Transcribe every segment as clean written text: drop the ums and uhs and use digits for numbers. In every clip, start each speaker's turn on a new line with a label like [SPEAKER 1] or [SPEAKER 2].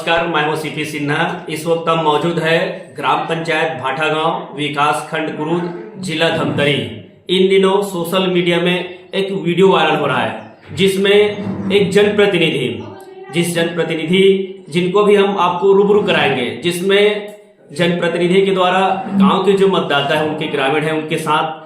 [SPEAKER 1] नमस्कार, मैं हूं सीपी सिन्हा। इस वक्त हम मौजूद है ग्राम पंचायत भाटा गांव, विकास खंड गुरूद, जिला धमतरी। इन दिनों सोशल मीडिया में एक वीडियो वायरल हो रहा है जिसमें एक जनप्रतिनिधि जिनको भी हम आपको रूबरू कराएंगे, जिसमें जनप्रतिनिधि के द्वारा गांव के जो मतदाता है, उनके ग्रामीण है, उनके साथ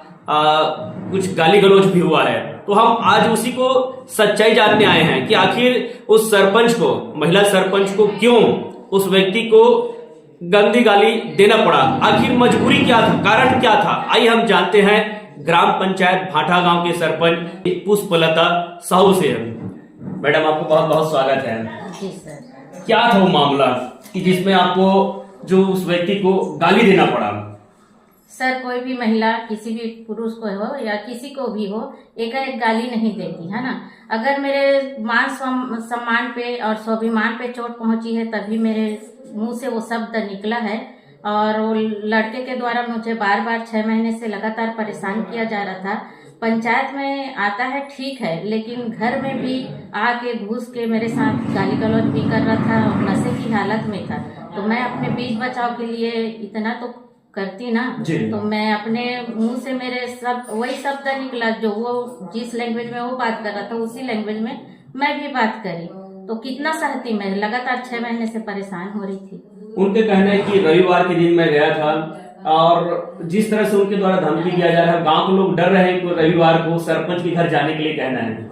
[SPEAKER 1] कुछ गाली गलौज भी हुआ है। तो हम आज उसी को सच्चाई जानने आए हैं कि आखिर उस सरपंच को, महिला सरपंच को क्यों उस व्यक्ति को गंदी गाली देना पड़ा, आखिर मजबूरी क्या था, कारण क्या था। आइए हम जानते हैं ग्राम पंचायत भाटा गांव के सरपंच पुष्पलता साहू से। मैडम, आपको बहुत बहुत स्वागत है।
[SPEAKER 2] जी सर।
[SPEAKER 1] क्या था वो मामला कि जिसमें आपको जो उस व्यक्ति को गाली देना पड़ा?
[SPEAKER 2] सर, कोई भी महिला किसी भी पुरुष को हो या किसी को भी हो, एकाएक गाली नहीं देती है ना। अगर मेरे मान सम्मान पे और स्वाभिमान पे चोट पहुंची है तभी मेरे मुंह से वो शब्द निकला है। और वो लड़के के द्वारा मुझे बार बार 6 महीने से लगातार परेशान किया जा रहा था। पंचायत में आता है ठीक है, लेकिन घर में भी आके घुस के मेरे साथ गाली गलौज भी कर रहा था और नशे की हालत में था। तो मैं अपने बीच बचाव के लिए इतना तो करती ना, तो मैं अपने मुंह से मेरे वही शब्द निकला जो वो जिस लैंग्वेज में वो बात कर रहा था उसी लैंग्वेज में मैं भी बात करी। तो कितना सहती, मैं लगातार 6 महीने से परेशान हो रही थी। उनके
[SPEAKER 1] कहना है कि रविवार के दिन मैं गया था और जिस तरह से उनके द्वारा धमकी दिया जा रहा है, गांव के लोग डर रहे हैं कि रविवार को सरपंच के घर जाने के लिए कहना है।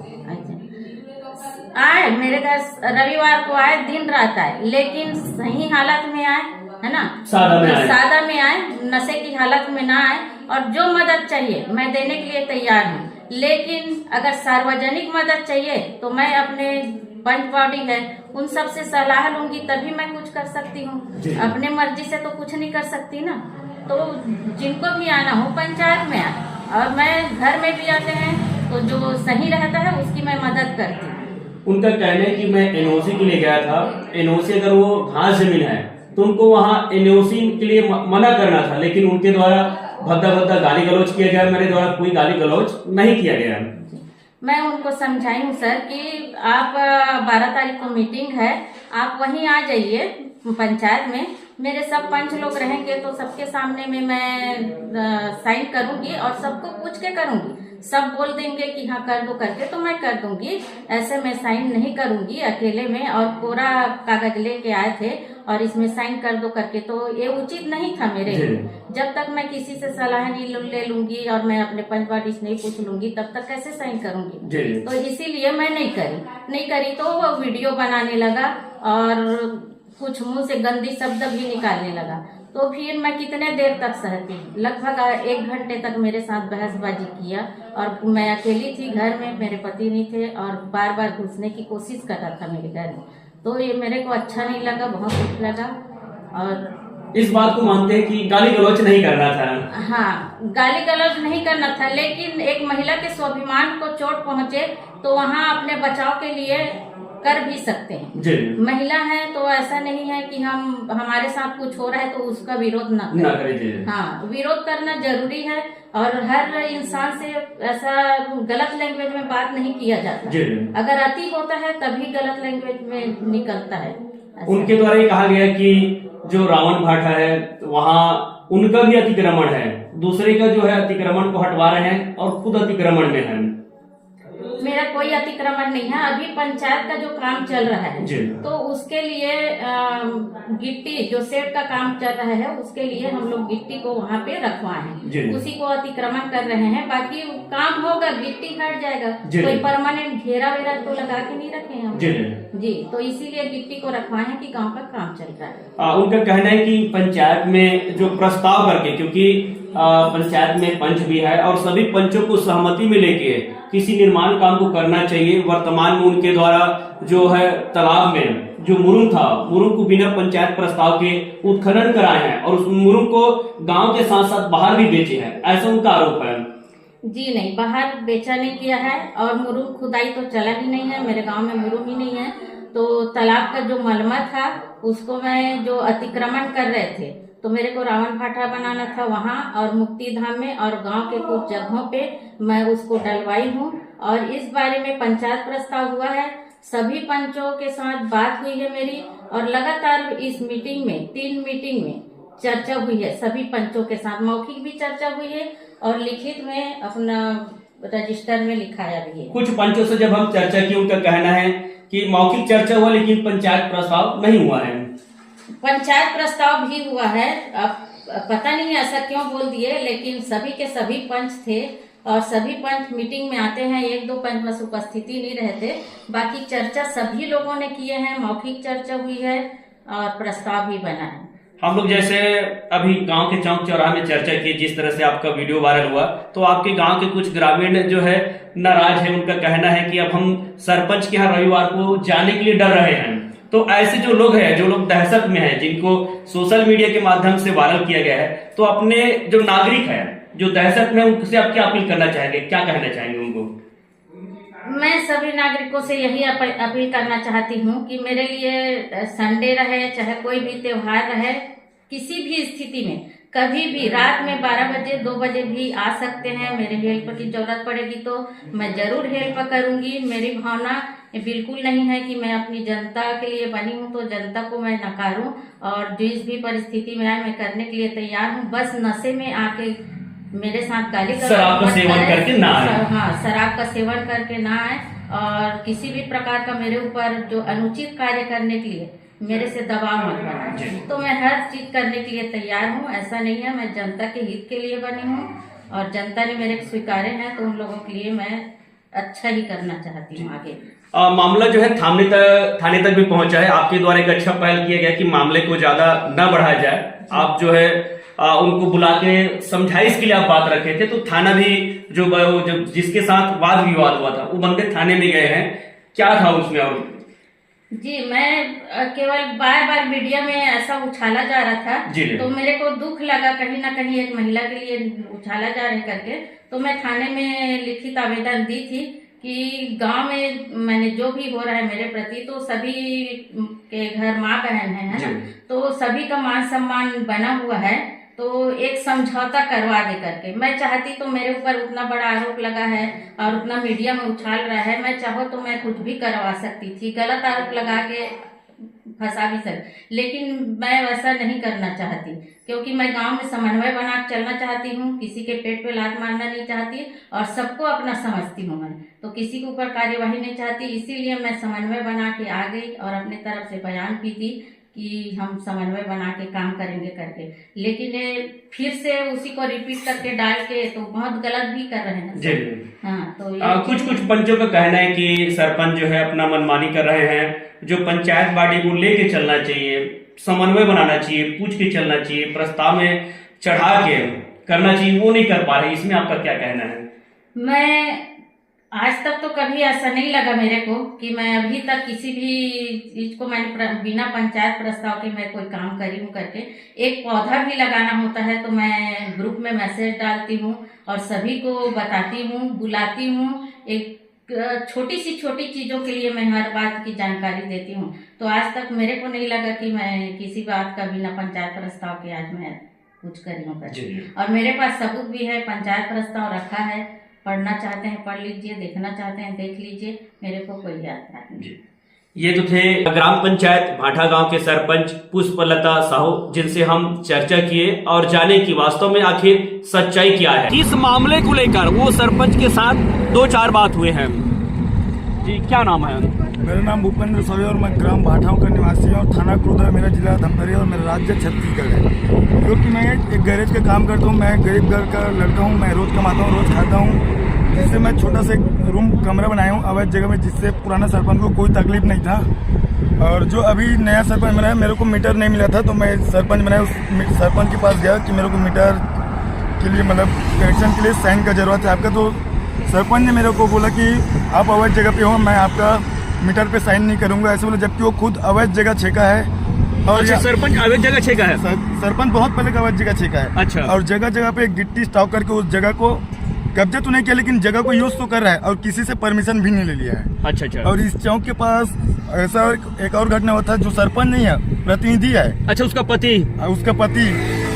[SPEAKER 2] आए मेरे घर रविवार को आए, दिन रात आए, लेकिन सही हालत में आए, है ना, सादा में आए, नशे की हालत में ना आए। और जो मदद चाहिए मैं देने के लिए तैयार हूँ, लेकिन अगर सार्वजनिक मदद चाहिए तो मैं अपने पंच बॉडी है उन सब से सलाह लूंगी, तभी मैं कुछ कर सकती हूँ। अपने मर्जी से तो कुछ नहीं कर सकती ना। तो जिनको भी आना हो पंचायत में आए, और मैं घर में भी आते हैं तो जो सही रहता है उसकी मैं मदद करती हूँ।
[SPEAKER 1] उनका कहना है कि मैं एनओसी के लिए गया था, एनओसी अगर वो घास जमीन है तो उनको वहाँ एनओसी के लिए मना करना था, लेकिन उनके द्वारा भद्दा गाली गलौज किया गया। मेरे द्वारा कोई गाली गलौज नहीं किया गया।
[SPEAKER 2] मैं उनको समझाई हूँ सर कि आप 12 तारीख को मीटिंग है, आप वहीं आ जाइए पंचायत में। मेरे सब पंच लोग रहेंगे तो सबके सामने में मैं साइन करूंगी और सबको पूछ के करूंगी। सब बोल देंगे कि हाँ कर दो करके तो मैं कर दूंगी। ऐसे मैं साइन नहीं करूंगी अकेले में। और पूरा कागज लेके आए थे और इसमें साइन कर दो करके, तो ये उचित नहीं था मेरे लिए। जब तक मैं किसी से सलाह नहीं ले लूंगी और मैं अपने पंच बॉडी से नहीं पूछ लूंगी तब तक कैसे साइन करूंगी। तो इसीलिए मैं नहीं करी। तो वो वीडियो बनाने लगा और कुछ मुंह से गंदी शब्द भी निकालने लगा। तो फिर मैं कितने देर तक सहती, लगभग 1 घंटे तक मेरे साथ बहसबाजी किया। और मैं अकेली थी घर में, मेरे पति नहीं थे और बार बार घुसने की कोशिश कर रहा था मेरे घर में। तो ये मेरे को अच्छा नहीं लगा, बहुत दुख लगा। और
[SPEAKER 1] इस बात को मानते हैं कि गाली गलौज नहीं करना था?
[SPEAKER 2] हाँ, गाली गलौज नहीं करना था, लेकिन एक महिला के स्वाभिमान को चोट पहुंचे तो वहाँ अपने बचाव के लिए कर भी सकते हैं। महिला है तो ऐसा नहीं है कि हमारे साथ कुछ हो रहा है तो उसका विरोध ना करें। हाँ, विरोध करना जरूरी है और हर इंसान से ऐसा गलत लैंग्वेज में बात नहीं किया जाता। अगर अति होता है तभी गलत लैंग्वेज में निकलता है।
[SPEAKER 1] उनके द्वारा ये कहा गया कि जो रावण भाटा है वहाँ उनका भी अतिक्रमण है, दूसरे का जो है अतिक्रमण को हटवा रहे हैं और खुद अतिक्रमण में है।
[SPEAKER 2] मेरा कोई अतिक्रमण नहीं है। अभी पंचायत का जो काम चल रहा है तो उसके लिए गिट्टी जो सेट का काम चल रहा है उसके लिए हम लोग गिट्टी को वहाँ पे रखवाए हैं, उसी को अतिक्रमण कर रहे हैं। बाकी काम होगा, गिट्टी हट जाएगा। कोई परमानेंट घेरा वेरा तो लगा के नहीं रखे हैं जी। तो इसीलिए गिट्टी को रखवाए हैं कि गाँव का काम चल रहा है।
[SPEAKER 1] उनका कहना है कि पंचायत में जो प्रस्ताव करके, क्योंकि पंचायत में पंच भी है और सभी पंचों को सहमति में लेके किसी निर्माण काम को करना चाहिए। वर्तमान में उनके द्वारा जो है तालाब में जो मुरुंग था, मुरुंग को बिना पंचायत प्रस्ताव के उत्खनन कराए हैं और उस मुरुंग को गांव के साथ साथ बाहर भी बेचे हैं, ऐसा उनका आरोप है।
[SPEAKER 2] जी नहीं, बाहर बेचा नहीं किया है और मुरुंग खुदाई तो चला ही नहीं है, मेरे गाँव में मुरुंग ही नहीं है। तो तालाब का जो मलमा था उसको मैं जो अतिक्रमण कर रहे थे तो मेरे को रावण भाटा बनाना था वहाँ और मुक्ति धाम में और गांव के कुछ जगहों पे मैं उसको डलवाई हूँ। और इस बारे में पंचायत प्रस्ताव हुआ है सभी पंचों के साथ बात हुई है मेरी, और लगातार इस मीटिंग में 3 मीटिंग में चर्चा हुई है सभी पंचों के साथ। मौखिक भी चर्चा हुई है और लिखित में अपना रजिस्टर में लिखाया भी है।
[SPEAKER 1] कुछ पंचों से जब हम चर्चा की, उनका कहना है कि मौखिक चर्चा हुआ लेकिन पंचायत प्रस्ताव नहीं हुआ है।
[SPEAKER 2] पंचायत प्रस्ताव भी हुआ है, अब पता नहीं ऐसा क्यों बोल दिए, लेकिन सभी के सभी पंच थे और सभी पंच मीटिंग में आते हैं। 1-2 पंच बस उपस्थिति नहीं रहते, बाकी चर्चा सभी लोगों ने किए हैं। मौखिक चर्चा हुई है और प्रस्ताव भी बना है।
[SPEAKER 1] हम लोग जैसे अभी गांव के चौक चौराहे में चर्चा की, जिस तरह से आपका वीडियो वायरल हुआ, तो आपके गांव के कुछ ग्रामीण जो है नाराज है। उनका कहना है कि अब हम सरपंच के यहाँ रविवार को जाने के लिए डर रहे हैं। तो ऐसे जो लोग हैं, जो लोग दहशत में हैं, जिनको सोशल मीडिया के माध्यम से वायरल किया गया है, तो अपने जो नागरिक हैं जो दहशत में, उनसे आप क्या अपील करना चाहेंगे, क्या कहना चाहेंगे उनको?
[SPEAKER 2] मैं सभी नागरिकों से यही अपील करना चाहती हूँ कि मेरे लिए संडे रहे चाहे कोई भी त्योहार रहे, किसी भी स्थिति में कभी भी रात में 12 बजे 2 बजे भी आ सकते हैं। मेरे हेल्प की जरूरत पड़ेगी तो मैं जरूर हेल्प करूंगी। मेरी भावना बिल्कुल नहीं है कि मैं अपनी जनता के लिए बनी हूं तो जनता को मैं नकारूं, और जिस भी परिस्थिति में आए मैं करने के लिए तैयार हूं। बस नशे में आके मेरे साथ गाली
[SPEAKER 1] शराब का सेवन करके ना आए।
[SPEAKER 2] हाँ, शराब का सेवन करके ना आए, और किसी भी प्रकार का मेरे ऊपर जो अनुचित कार्य करने के लिए मेरे से दबाव मत बनाए। तो मैं हर चीज करने के लिए तैयार हूँ। ऐसा नहीं है, मैं जनता के हित के लिए बनी हूँ और जनता ने मेरे स्वीकारे हैं, तो उन लोगों के लिए मैं अच्छा ही करना चाहती हूँ आगे।
[SPEAKER 1] मामला जो है थाने तक भी पहुंचा है। आपके द्वारा एक अच्छा पहल किया गया कि मामले को ज्यादा न बढ़ाया जाए। आप जो है उनको बुला के समझाइश के लिए आप बात रखे थे, तो थाना भी जो जिसके साथ वाद विवाद हुआ था वो बंदे थाने में गए हैं। क्या था उसमें? और
[SPEAKER 2] जी, मैं केवल बार बार मीडिया में ऐसा उछाला जा रहा था, तो मेरे को दुख लगा कहीं ना कहीं एक महिला के लिए उछाला जा रहा है करके। तो मैं थाने में लिखित आवेदन दी थी कि गांव में मैंने जो भी हो रहा है मेरे प्रति, तो सभी के घर माँ बहन है ना, तो सभी का मान सम्मान बना हुआ है, तो एक समझौता करवा दे करके। मैं चाहती तो मेरे ऊपर उतना बड़ा आरोप लगा है और उतना मीडिया में उछाल रहा है, मैं चाहो तो मैं कुछ भी करवा सकती थी, गलत आरोप लगा के फंसा भी सकती, लेकिन मैं वैसा नहीं करना चाहती, क्योंकि मैं गांव में समन्वय बना के चलना चाहती हूँ। किसी के पेट पे लात मारना नहीं चाहती और सबको अपना समझती हूँ मैं, तो किसी के ऊपर कार्यवाही नहीं चाहती। इसीलिए मैं समन्वय बना के आ गई और अपने तरफ से बयान भी दी कि हम समन्वय बना के काम करेंगे करके। लेकिन फिर से उसी को रिपीट करके डाल के तो बहुत गलत भी कर रहे हैं। हाँ, तो
[SPEAKER 1] कुछ पंचों का कहना है कि सरपंच जो है अपना मनमानी कर रहे हैं। जो पंचायत बॉडी को लेके चलना चाहिए, समन्वय बनाना चाहिए, पूछ के चलना चाहिए, प्रस्ताव में चढ़ा के करना चाहिए, वो नहीं कर पा रहे। इसमें आपका क्या कहना है?
[SPEAKER 2] मैं आज तक तो कभी ऐसा नहीं लगा मेरे को कि मैं अभी तक किसी भी चीज को मैंने बिना पंचायत प्रस्ताव के मैं कोई काम करी हूँ करके। एक पौधा भी लगाना होता है तो मैं ग्रुप में मैसेज डालती हूँ और सभी को बताती हूँ, बुलाती हूँ। एक छोटी चीजों के लिए मैं हर बात की जानकारी देती हूँ। तो आज तक मेरे को नहीं लगा कि मैं किसी बात का बिना पंचायत प्रस्ताव के आज मैं कुछ करी हूँ करके। और मेरे पास सबूत भी है, पंचायत प्रस्ताव रखा है, पढ़ना चाहते हैं पढ़ लीजिए, देखना चाहते हैं देख लीजिए, मेरे को कोई याद नहीं।
[SPEAKER 1] ये तो थे ग्राम पंचायत भाठा गांव के सरपंच पुष्पलता साहू, जिनसे हम चर्चा किए और जाने की वास्तव में आखिर सच्चाई क्या है। इस मामले को लेकर वो सरपंच के साथ 2-4 बात हुए हैं। जी, क्या नाम है?
[SPEAKER 3] मेरा नाम भूपेंद्र सोया और मैं ग्राम भाठाओं का निवासी हूँ और थाना क्रोधा मेरा जिला धमतरी और मेरा राज्य छत्तीसगढ़ है। क्योंकि मैं एक गैरेज का काम करता हूँ, मैं गरीब घर का लड़का हूँ, मैं रोज कमाता हूँ, रोज खाता हूँ। जिससे मैं छोटा सा रूम कमरा बनाया हूँ अवैध जगह में, जिससे पुराना सरपंच को कोई तकलीफ नहीं था। और जो अभी नया सरपंच बना है, मेरे को मीटर नहीं मिला था, तो मैं सरपंच बनाया, उस सरपंच के पास गया कि मेरे को मीटर के लिए मतलब कनेक्शन के लिए साइन का जरूरत है आपका। तो सरपंच ने मेरे को बोला कि आप अवैध जगह पे हो, मैं आपका मीटर पे साइन नहीं करूंगा, ऐसे बोला, जबकि वो खुद अवैध जगह छेका है। और
[SPEAKER 1] सरपंच अवैध जगह छेका है?
[SPEAKER 3] सरपंच बहुत पहले का अवैध जगह छेका है।
[SPEAKER 1] अच्छा। और
[SPEAKER 3] जगह जगह पे गिट्टी स्टॉक करके उस जगह को कब्जा तो नहीं किया, लेकिन जगह को यूज तो कर रहा है और किसी से परमिशन भी नहीं ले लिया है।
[SPEAKER 1] अच्छा।
[SPEAKER 3] और इस चौक के पास ऐसा एक और घटना हुआ था, जो सरपंच नहीं है, प्रतिनिधि है।
[SPEAKER 1] अच्छा, उसका पति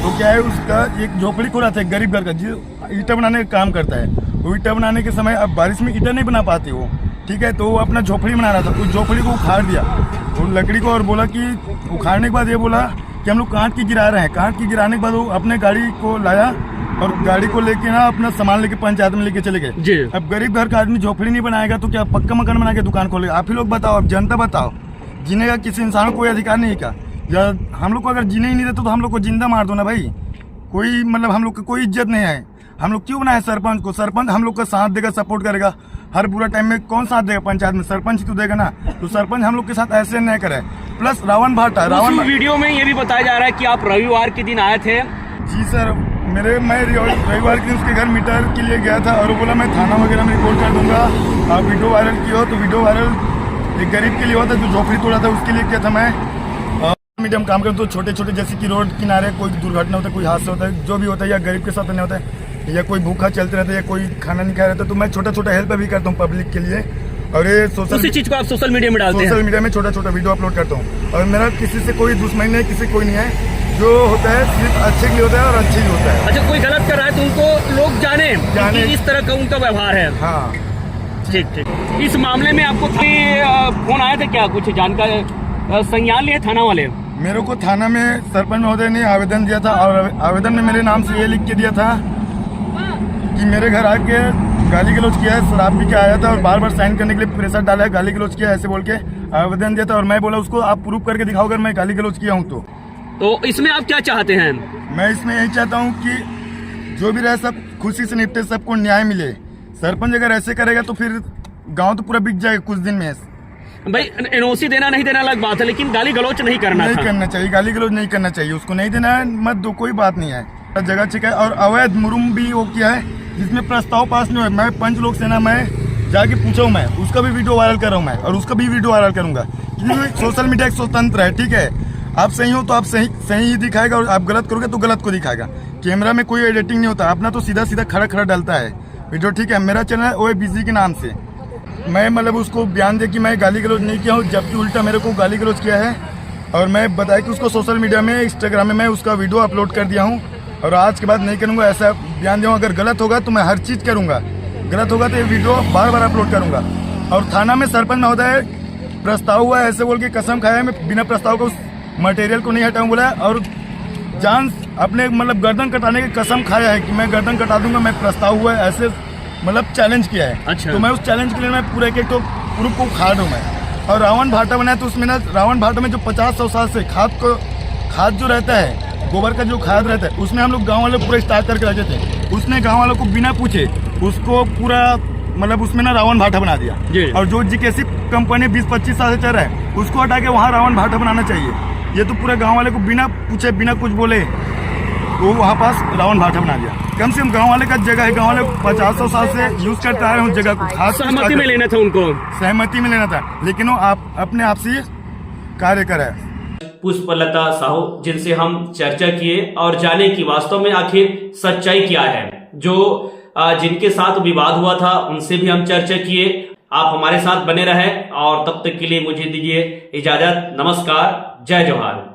[SPEAKER 3] तो क्या है, उसका एक झोपड़ी खोला था, एक गरीब घर का, जो ईटा बनाने का काम करता है। वो ईटा बनाने के समय अब बारिश में ईटा नहीं बना पाते वो, ठीक है, तो वो अपना झोपड़ी बना रहा था, उस झोपड़ी को उखाड़ दिया वो लकड़ी को, और बोला कि उखाड़ने के बाद ये बोला कि हम लोग काट की गिरा रहे हैं। काट की गिराने के बाद वो अपने गाड़ी को लाया और गाड़ी को लेके ना अपना सामान लेके पंचायत में लेके चले गए। अब गरीब घर का आदमी झोपड़ी नहीं बनाएगा तो क्या पक्का मकान बना के दुकान खोलेगा? आप ही लोग बताओ, अब जनता बताओ, जीने का किसी इंसान को कोई अधिकार नहीं का? या हम लोग को अगर जीने ही नहीं देते तो हम लोग को जिंदा मार दो ना भाई। कोई मतलब हम लोग की कोई इज्जत नहीं है। हम लोग क्यों बनाए सरपंच को? सरपंच हम लोग का साथ देगा, सपोर्ट करेगा हर बुरा टाइम में। कौन साथ देगा पंचायत में? सरपंच ही तो देगा ना। तो सरपंच हम लोग के साथ ऐसे नहीं करे। प्लस रावण भाटा,
[SPEAKER 1] वीडियो में ये भी बताया जा रहा है कि आप रविवार के दिन आए थे।
[SPEAKER 3] जी सर, मैं रविवार के दिन उसके घर मीटर के लिए गया था और वो बोला मैं थाना वगैरह में रिपोर्ट कर दूंगा, आप वीडियो वायरल किया हो। तो वीडियो वायरल एक गरीब के लिए हुआ था जो झोपड़ी तोड़ा था, उसके लिए किया था मैं। मीडियम काम करते तो छोटे छोटे जैसे कि रोड किनारे कोई दुर्घटना होता है, कोई हादसा होता है, जो भी होता है, या गरीब के साथ नहीं होता है, या कोई भूखा चलते रहता है, या कोई खाना नहीं खा रहता, तो मैं छोटा छोटा हेल्प भी करता हूँ पब्लिक के लिए। और ये
[SPEAKER 1] उसी चीज को आप सोशल मीडिया में डालते हैं?
[SPEAKER 3] सोशल मीडिया में छोटा छोटा वीडियो अपलोड करता हूँ। और मेरा किसी से कोई दुश्मनी नहीं, किसी कोई नहीं है। जो होता है सिर्फ अच्छे के लिए होता है और अच्छे ही होता है।
[SPEAKER 1] अच्छा, कोई गलत कर रहा है तो उनको लोग जाने कि इस तरह का उनका व्यवहार है।
[SPEAKER 3] हाँ
[SPEAKER 1] ठीक ठीक। इस मामले में आपको फोन आया था क्या? कुछ जानकारी संज्ञान लिए थाना वाले?
[SPEAKER 3] मेरे को थाना में सरपंच महोदय ने आवेदन दिया था और आवेदन में मेरे नाम से ये लिख के दिया था कि मेरे घर आके गाली गलौज किया है, शराब पी के आया था और बार बार साइन करने के लिए प्रेशर डाला है, गाली गलौज किया है, ऐसे बोल के आवेदन दिया था। और मैं बोला उसको आप प्रूफ करके दिखाओ अगर मैं गाली गलौज किया हूँ तो
[SPEAKER 1] इसमें आप क्या चाहते हैं?
[SPEAKER 3] मैं इसमें यही चाहता हूँ कि जो भी रहे सब खुशी से निपटे, सबको न्याय मिले। सरपंच अगर ऐसे करेगा तो फिर गाँव तो पूरा बिक जाएगा कुछ दिन में।
[SPEAKER 1] भाई एनओसी देना नहीं देना अलग बात है, लेकिन गाली गलौच नहीं करना
[SPEAKER 3] चाहिए। गाली गलौज नहीं करना चाहिए, उसको नहीं देना है, मत दो, कोई बात नहीं है। जगह ठीक है। और अवैध मुरुम भी वो किया है जिसमें प्रस्ताव पास नहीं हुआ। मैं पंच लोक सेना में जाके पूछा हूँ, मैं उसका भी वीडियो वायरल कर रहा हूँ मैं, और उसका भी वीडियो वायरल करूंगा क्योंकि सोशल मीडिया एक स्वतंत्र है। ठीक है, आप सही हो तो आप सही ही दिखाएगा और आप गलत करोगे तो गलत को दिखाएगा। कैमरा में कोई एडिटिंग नहीं होता, अपना तो सीधा सीधा खड़ा खड़ा डालता है वीडियो। ठीक है, मेरा चैनल है OABC के नाम से। मैं मतलब उसको बयान दे कि मैं गाली गलौज नहीं किया हूँ, जबकि उल्टा मेरे को गाली गलौज किया है। और मैं बताया कि उसको सोशल मीडिया में, इंस्टाग्राम में मैं उसका वीडियो अपलोड कर दिया हूँ और आज के बाद नहीं करूँगा, ऐसा बयान दूँगा। अगर गलत होगा तो मैं हर चीज़ करूँगा, गलत होगा तो ये वीडियो बार बार अपलोड करूँगा। और थाना में सरपंच महोदय प्रस्ताव हुआ है ऐसे बोल के कसम खाया है, मैं बिना प्रस्ताव को उस मटेरियल को नहीं हटाऊँ बोला है। और जान अपने मतलब गर्दन कटाने की कसम खाया है कि मैं गर्दन कटा दूंगा, मैं प्रस्ताव हुआ है ऐसे मतलब चैलेंज किया है।
[SPEAKER 1] अच्छा।
[SPEAKER 3] तो मैं उस चैलेंज के लिए मैं पूरे एक तो प्रूफ को खाद हूँ मैं। और रावण भाटा बनाया तो उसमें ना रावण भाटा में जो 50-100 साल से खाद जो रहता है, गोबर का जो खाद रहता है, उसमें हम लोग गाँव वाले पूरा स्टार्ट करके रखे थे। उसने गाँव वालों को बिना पूछे उसको पूरा मतलब उसमें ना रावण भाटा बना दिया। और जो GKC कंपनी 20-25 साल से चल रहा है उसको हटा के वहाँ रावण भाटा बनाना चाहिए। ये तो पूरा गाँव वाले को बिना पूछे बिना कुछ बोले वो वहाँ पास रावण भाटा बना दिया। कम से कम गांव वाले का जगह है, गांव वाले 50-100 साल से यूज करते आ रहे हैं उस जगह को। खास
[SPEAKER 1] सहमति में लेना था उनको,
[SPEAKER 3] सहमति में लेना था, लेकिन वो अपने आप से कार्य करे।
[SPEAKER 1] पुष्पलता साहू जिनसे हम चर्चा किए और जाने की वास्तव में आखिर सच्चाई क्या है, जो जिनके साथ विवाद हुआ था उनसे भी हम चर्चा किए। आप हमारे साथ बने रहे और तब तक के लिए मुझे दीजिए इजाजत। नमस्कार, जय जवाहर।